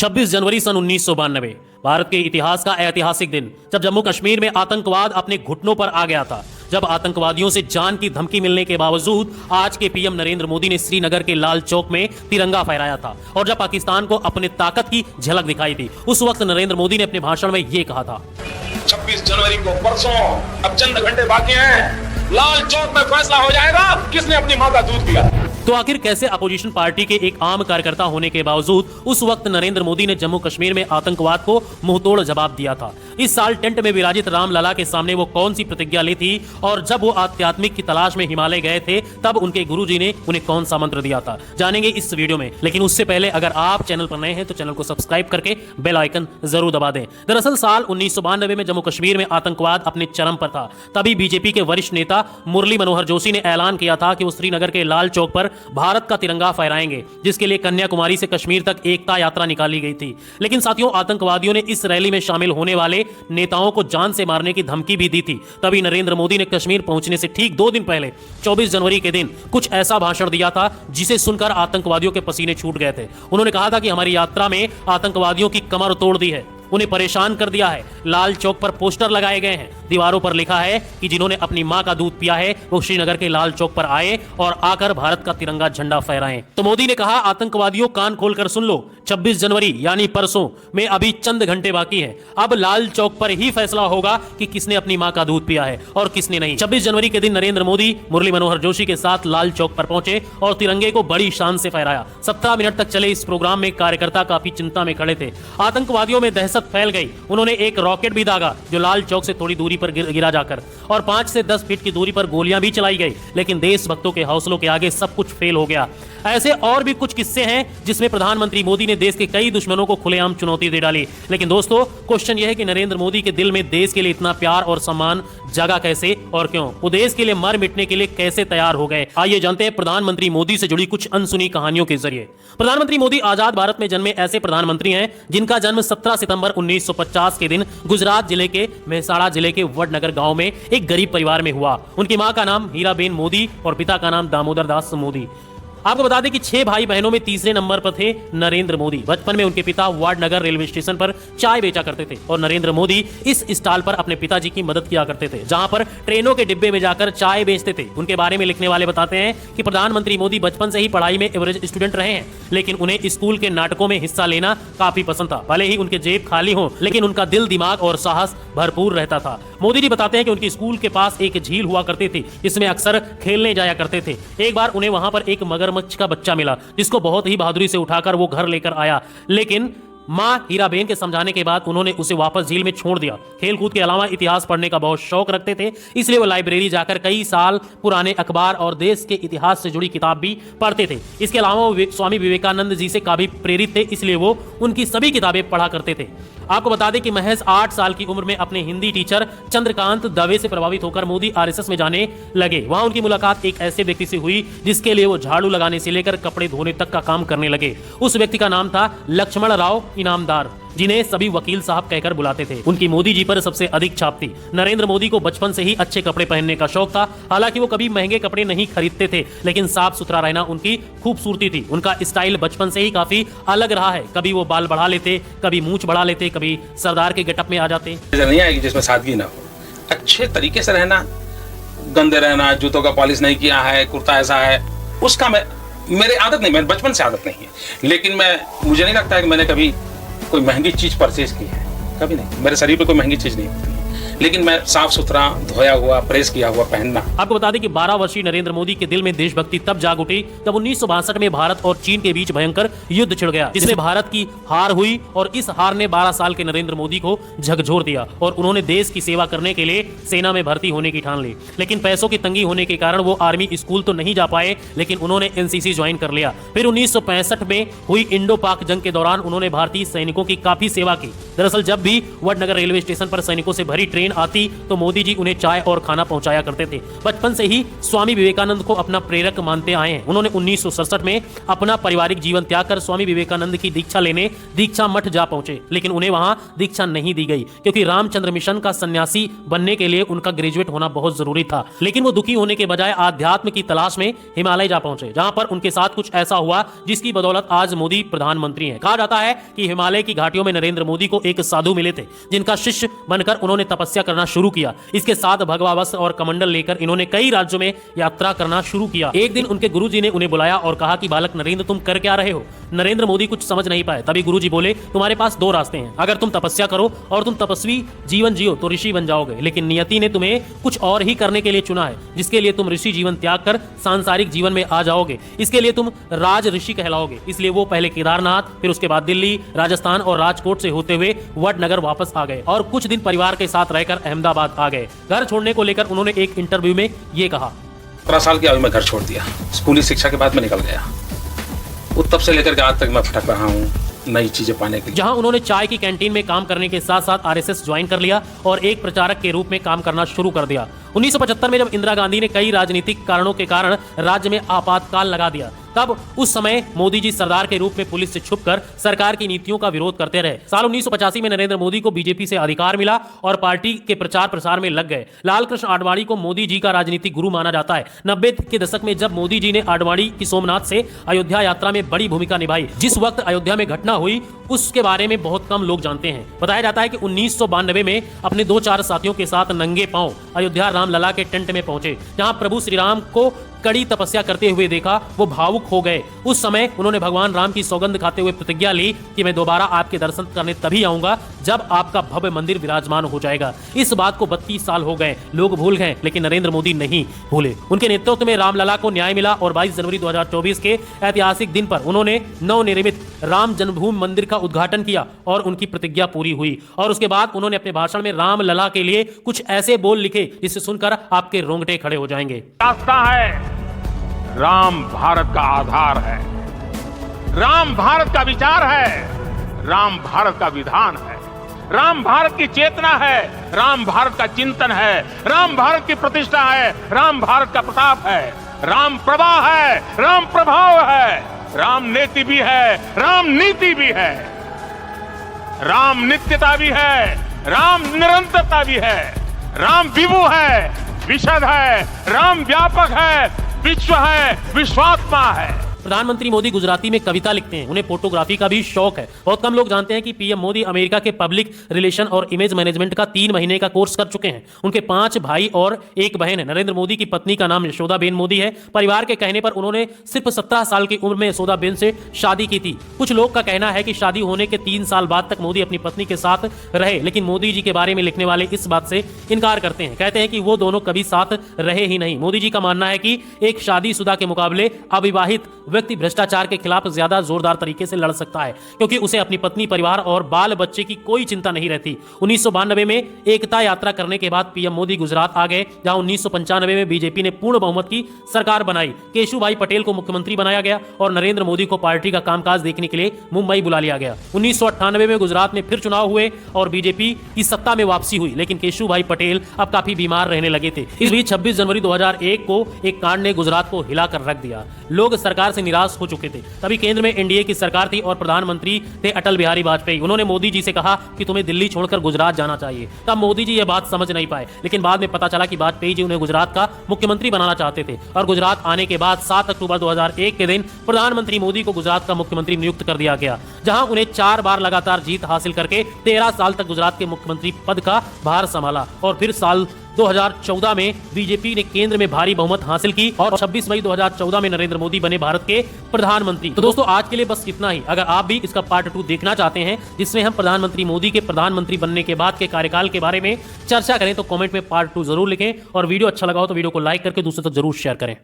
26 जनवरी सन 1992 भारत के इतिहास का ऐतिहासिक दिन, जब जम्मू कश्मीर में आतंकवाद अपने घुटनों पर आ गया था। जब आतंकवादियों से जान की धमकी मिलने के बावजूद आज के पीएम नरेंद्र मोदी ने श्रीनगर के लाल चौक में तिरंगा फहराया था और जब पाकिस्तान को अपने ताकत की झलक दिखाई थी, उस वक्त नरेंद्र मोदी ने अपने भाषण में ये कहा था। 26 जनवरी को परसों, अब चंद घंटे बाकी हैं, लाल चौक में फैसला हो जाएगा किसने अपनी मां का दूध पिया। तो आखिर कैसे अपोजिशन पार्टी के एक आम कार्यकर्ता होने के बावजूद उस वक्त नरेंद्र मोदी ने जम्मू कश्मीर में आतंकवाद को मुंहतोड़ जवाब दिया था। इस साल टेंट में विराजित रामलला के सामने वो कौन सी प्रतिज्ञा ली थी और जब वो आध्यात्मिक की तलाश में हिमालय गए थे तब उनके गुरुजी ने उन्हें कौन सा मंत्र दिया था, जानेंगे इस वीडियो में। लेकिन उससे पहले अगर आप चैनल पर नए हैं तो चैनल को सब्सक्राइब करके बेल आइकन जरूर दबा दें। दरअसल साल 1992 में जम्मू कश्मीर में आतंकवाद अपने चरम पर था। तभी बीजेपी के वरिष्ठ नेता मुरली मनोहर जोशी ने ऐलान किया था कि वो श्रीनगर के लाल चौक पर भारत का तिरंगा फहराएंगे, जिसके लिए कन्याकुमारी से कश्मीर तक एकता यात्रा निकाली गई थी। लेकिन साथियों, आतंकवादियों ने इस रैली में शामिल होने वाले नेताओं को जान से मारने की धमकी भी दी थी। तभी नरेंद्र मोदी ने कश्मीर पहुंचने से ठीक 2 दिन पहले 24 जनवरी के दिन कुछ ऐसा भाषण दिया था जिसे सुनकर आतंकवादियों के पसीने छूट गए थे। उन्होंने कहा था कि हमारी यात्रा में आतंकवादियों की कमर तोड़ दी है, उन्हें परेशान कर दिया है। लाल चौक पर पोस्टर लगाए गए हैं, दीवारों पर लिखा है कि जिन्होंने अपनी मां का दूध पिया है वो श्रीनगर के लाल चौक पर आए और आकर भारत का तिरंगा झंडा फहराएं। तो मोदी ने कहा, आतंकवादियों कान खोलकर सुन लो, 26 जनवरी यानी परसों में अभी चंद घंटे बाकी हैं। अब लाल चौक पर ही फैसला होगा कि किसने अपनी मां का दूध पिया है और किसने नहीं। 26 जनवरी के दिन नरेंद्र मोदी मुरली मनोहर जोशी के साथ लाल चौक पर पहुंचे और तिरंगे को बड़ी शान से फहराया। 17 मिनट तक चले इस प्रोग्राम में कार्यकर्ता काफी चिंता में खड़े थे। आतंकवादियों में दहशत फैल गई। उन्होंने एक रॉकेट भी दागा जो लाल चौक से थोड़ी दूरी पर गिरा जाकर, और 5 से 10 फीट की दूरी पर गोलियां भी चलाई गई। लेकिन देशभक्तों के हौसलों के आगे सब कुछ फेल हो गया। ऐसे और भी कुछ किस्से हैं जिसमें प्रधानमंत्री मोदी ने देश के कई दुश्मनों को खुलेआम चुनौती दे डाली। लेकिन दोस्तों, क्वेश्चन यह है कि नरेंद्र मोदी के दिल में देश के लिए इतना प्यार और सम्मान जगा कैसे और क्यों? वो देश के लिए मर मिटने के लिए कैसे तैयार हो गए? आइए जानते हैं प्रधानमंत्री मोदी से जुड़ी कुछ अनसुनी कहानियों के जरिए। प्रधानमंत्री मोदी आजाद भारत में जन्मे ऐसे प्रधानमंत्री हैं जिनका जन्म 17 सितंबर 1950 के दिन गुजरात जिले के मेहसाणा जिले के वडनगर गांव में एक गरीब परिवार में हुआ। उनकी मां का नाम हीराबेन मोदी और पिता का नाम दामोदर दास मोदी। आपको बता दें कि 6 भाई बहनों में तीसरे नंबर पर थे नरेंद्र मोदी। बचपन में उनके पिता वाडनगर रेलवे स्टेशन पर चाय बेचा करते थे और नरेंद्र मोदी इस स्टॉल पर अपने पिताजी की मदद किया करते थे, जहां पर ट्रेनों के डिब्बे में जाकर चाय बेचते थे। उनके बारे में लिखने वाले बताते हैं कि प्रधानमंत्री मोदी बचपन से ही पढ़ाई में एवरेज स्टूडेंट रहे हैं, लेकिन उन्हें स्कूल के नाटकों में हिस्सा लेना काफी पसंद था। भले ही उनके जेब खाली हो, लेकिन उनका दिल, दिमाग और साहस भरपूर रहता था। मोदी जी बताते हैं कि उनकी स्कूल के पास एक झील हुआ करती थी जिसमें अक्सर खेलने जाया करते थे। एक बार उन्हें वहां पर एक मगरमच्छ का बच्चा मिला जिसको बहुत ही बहादुरी से उठाकर वो घर लेकर आया, लेकिन मां हीराबेन के समझाने के बाद उन्होंने उसे वापस झील में छोड़ दिया। खेलकूद के अलावा इतिहास पढ़ने का बहुत शौक रखते थे, इसलिए वो लाइब्रेरी जाकर कई साल पुराने अखबार और देश के इतिहास से जुड़ी किताब भी पढ़ते थे। इसके अलावा वो स्वामी विवेकानंद जी से काफी प्रेरित थे, इसलिए वो उनकी सभी किताबें पढ़ा करते थे। आपको बता दें कि महज 8 साल की उम्र में अपने हिंदी टीचर चंद्रकांत दवे से प्रभावित होकर मोदी आरएसएस में जाने लगे। वहां उनकी मुलाकात एक ऐसे व्यक्ति से हुई जिसके लिए वो झाड़ू लगाने से लेकर कपड़े धोने तक का काम करने लगे। उस व्यक्ति का नाम था लक्ष्मण राव इनामदार, जिन्हें सभी वकील साहब कहकर बुलाते थे। उनकी मोदी जी पर सबसे अधिक छाप थी। नरेंद्र मोदी को बचपन से ही अच्छे कपड़े पहनने का शौक था। हालांकि वो कभी महंगे कपड़े नहीं खरीदते थे, लेकिन साफ सुथरा रहना उनकी खूबसूरती थी। उनका स्टाइल बचपन से ही काफी अलग रहा है। कभी वो बाल बढ़ा लेते, कभी मूंछ बढ़ा लेते, कभी सरदार के गेटअप में आ जाते। नहीं आएगी जिसमें सादगी ना हो, अच्छे तरीके से रहना, गंदे रहना, जूतों का पॉलिश नहीं किया है, कुर्ता ऐसा है, उसका मेरी आदत नहीं, मेरे बचपन से आदत नहीं है। लेकिन मुझे नहीं लगता है कि मैंने कभी कोई महंगी चीज परचेज की है, कभी नहीं। मेरे शरीर पे कोई महंगी चीज नहीं होती है, लेकिन मैं साफ सुथरा, धोया हुआ, प्रेस किया हुआ पहनना। आपको बता दें कि 12 वर्षीय नरेंद्र मोदी के दिल में देशभक्ति तब जाग उठी जब 1962 में भारत और चीन के बीच भयंकर युद्ध छिड़ गया, जिसमें भारत की हार हुई और इस हार ने 12 साल के नरेंद्र मोदी को झकझोर दिया और उन्होंने देश की सेवा करने के लिए सेना में भर्ती होने की ठान ली। लेकिन पैसों की तंगी होने के कारण वो आर्मी स्कूल तो नहीं जा पाए, लेकिन उन्होंने एनसीसी ज्वाइन कर लिया। फिर 1965 में हुई इंडो पाक जंग के दौरान उन्होंने भारतीय सैनिकों की काफी सेवा की। दरअसल जब भी वडनगर रेलवे स्टेशन पर सैनिकों से भरी ट्रेन आती तो मोदी जी उन्हें चाय और खाना पहुंचाया करते थे। बचपन से ही स्वामी विवेकानंद को अपना प्रेरक मानते आए हैं। उन्होंने 1967 में अपना पारिवारिक जीवन त्याग कर स्वामी विवेकानंद की दीक्षा लेने दीक्षा मठ जा पहुंचे, लेकिन उन्हें वहां दीक्षा नहीं दी गई क्योंकि रामचंद्र मिशन का सन्यासी बनने के लिए उनका ग्रेजुएट होना बहुत जरूरी था। लेकिन वो दुखी होने के बजाय आध्यात्म की तलाश में हिमालय जा पहुंचे, जहां पर उनके साथ कुछ ऐसा हुआ जिसकी बदौलत आज मोदी प्रधानमंत्री हैं। कहा जाता है कि हिमालय की घाटियों में नरेंद्र मोदी को एक साधु मिले थे, जिनका शिष्य बनकर उन्होंने तपस्या करना शुरू किया। इसके साथ भगवा वस्त्र और कमंडल लेकर इन्होंने कई राज्यों में यात्रा करना शुरू किया। एक दिन उनके गुरुजी ने उन्हें बुलाया और कहा कि बालक नरेंद्र, तुम कर क्या रहे हो? नरेंद्र मोदी कुछ समझ नहीं पाए। तभी गुरुजी बोले, तुम्हारे पास दो रास्ते हैं, अगर तुम तपस्या करो और तुम तपस्वी जीवन जियो तो ऋषि बन जाओगे, लेकिन नियति ने तुम्हें कुछ और ही करने के लिए चुना है, जिसके लिए तुम ऋषि जीवन त्याग कर सांसारिक जीवन में आ जाओगे। इसके लिए तुम राज ऋषि कहलाओगे। इसलिए वो पहले केदारनाथ, फिर उसके बाद दिल्ली, राजस्थान और राजकोट से होते हुए वडनगर वापस आ गए और कुछ दिन परिवार के साथ रहकर अहमदाबाद आ गए। घर छोड़ने को लेकर उन्होंने एक इंटरव्यू में ये कहा, 17 साल की आयु में घर छोड़ दिया। स्कूली शिक्षा के बाद मैं निकल गया। वो तब से लेकर के आज तक मैं भटक रहा हूँ नई चीजें पाने के लिए। जहां उन्होंने चाय की कैंटीन में काम करने के साथ साथ आरएसएस ज्वाइन कर लिया और एक प्रचारक के रूप में काम करना शुरू कर दिया। 1975 में जब इंदिरा गांधी ने कई राजनीतिक कारणों के कारण राज्य में आपातकाल लगा दिया, तब उस समय मोदी जी सरदार के रूप में पुलिस से छुपकर सरकार की नीतियों का विरोध करते रहे। साल 1985 में नरेंद्र मोदी को बीजेपी से अधिकार मिला और पार्टी के प्रचार प्रसार में लग गए। लाल कृष्ण आडवाणी को मोदी जी का राजनीतिक गुरु माना जाता है। 90 के दशक में जब मोदी जी ने आडवाणी की सोमनाथ से अयोध्या यात्रा में बड़ी भूमिका निभाई, जिस वक्त अयोध्या में घटना हुई उसके बारे में बहुत कम लोग जानते हैं। बताया जाता है कि 1992 में अपने 2-4 साथियों के साथ नंगे पांव अयोध्या रामलला के टेंट में पहुंचे, जहां प्रभु श्री राम को कड़ी तपस्या करते हुए देखा। वो भावुक हो गए। उस समय उन्होंने भगवान राम की सौगंध खाते हुए प्रतिज्ञा ली कि मैं दोबारा आपके दर्शन करने तभी आऊंगा जब आपका भव्य मंदिर विराजमान हो जाएगा। इस बात को 32 साल हो गए, लोग भूल गए, लेकिन नरेंद्र मोदी नहीं भूले। उनके नेतृत्व में रामलला को न्याय मिला और 22 जनवरी 2024 के ऐतिहासिक दिन पर उन्होंने नवनिर्मित राम जन्मभूमि मंदिर का उद्घाटन किया और उनकी प्रतिज्ञा पूरी हुई। और उसके बाद उन्होंने अपने भाषण में रामलला के लिए कुछ ऐसे बोल लिखे जिसे सुनकर आपके रोंगटे खड़े हो जाएंगे। रास्ता है, राम भारत का आधार है, राम भारत का विचार है, राम भारत का विधान है, राम भारत की चेतना है, राम भारत का चिंतन है, राम भारत की प्रतिष्ठा है, राम भारत का प्रताप है, राम प्रवाह है, राम प्रभाव है, राम नीति भी है, राम नीति भी है, राम नित्यता भी है, राम निरंतरता भी है, राम विभु है, विशद है, राम व्यापक है, विश्व है, विश्वात्मा है। प्रधानमंत्री मोदी गुजराती में कविता लिखते हैं। उन्हें फोटोग्राफी का भी शौक है। बहुत कम लोग जानते हैं कि पीएम मोदी अमेरिका के पब्लिक रिलेशन और इमेज मैनेजमेंट का 3 महीने का कोर्स कर चुके हैं। उनके 5 भाई और 1 बहन है। नरेंद्र मोदी की पत्नी का नाम यशोदाबेन मोदी है। परिवार के कहने पर उन्होंने सिर्फ 17 साल की उम्र में यशोदाबेन से शादी की थी। कुछ लोग का कहना है कि शादी होने के 3 साल बाद तक मोदी अपनी पत्नी के साथ रहे, लेकिन मोदी जी के बारे में लिखने वाले इस बात से इनकार करते हैं। कहते हैं कि वो दोनों कभी साथ रहे ही नहीं। मोदी जी का मानना है कि एक शादीशुदा के मुकाबले अविवाहित व्यक्ति भ्रष्टाचार के खिलाफ ज्यादा जोरदार तरीके से लड़ सकता है, क्योंकि उसे अपनी पत्नी, परिवार और बाल बच्चे की कोई चिंता नहीं रहती। 1992 में एकता यात्रा करने के बाद पीएम मोदी गुजरात आ गए, जहां 1995 में बीजेपी ने पूर्ण बहुमत की सरकार बनाई। केशुभाई पटेल को मुख्यमंत्री बनाया गया और नरेंद्र मोदी को पार्टी का कामकाज देखने के लिए मुंबई बुला लिया गया। 1998 में गुजरात में फिर चुनाव हुए और बीजेपी की सत्ता में वापसी हुई, लेकिन केशुभाई पटेल अब काफी बीमार रहने लगे थे। इस बीच 26 जनवरी 2001 को एक कांड ने गुजरात को हिलाकर रख दिया। लोग सरकार से निराश हो चुके थे। तभी केंद्र में एनडीए की सरकार थी और प्रधानमंत्री थे अटल बिहारी वाजपेयी। उन्होंने मोदी जी से कहा कि तुम्हें दिल्ली छोड़कर गुजरात जाना चाहिए। तब मोदी जी यह बात समझ नहीं पाए, लेकिन बाद में पता चला कि वाजपेयी जी उन्हें गुजरात का मुख्यमंत्री बनाना चाहते थे और गुजरात आने के बाद 7 अक्टूबर 2001 के दिन प्रधानमंत्री मोदी को गुजरात का मुख्यमंत्री नियुक्त कर दिया गया, जहां उन्हें 4 बार लगातार जीत हासिल करके 13 साल तक गुजरात के मुख्यमंत्री पद का भार संभाला। और फिर साल 2014 में बीजेपी ने केंद्र में भारी बहुमत हासिल की और 26 मई 2014 में नरेंद्र मोदी बने भारत के प्रधानमंत्री। तो दोस्तों, आज के लिए बस इतना ही। अगर आप भी इसका पार्ट 2 देखना चाहते हैं, जिसमें हम प्रधानमंत्री मोदी के प्रधानमंत्री बनने के बाद के कार्यकाल के बारे में चर्चा करें, तो कमेंट में पार्ट 2 जरूर लिखें और वीडियो अच्छा लगा हो तो वीडियो को लाइक करके दूसरों तक जरूर शेयर करें।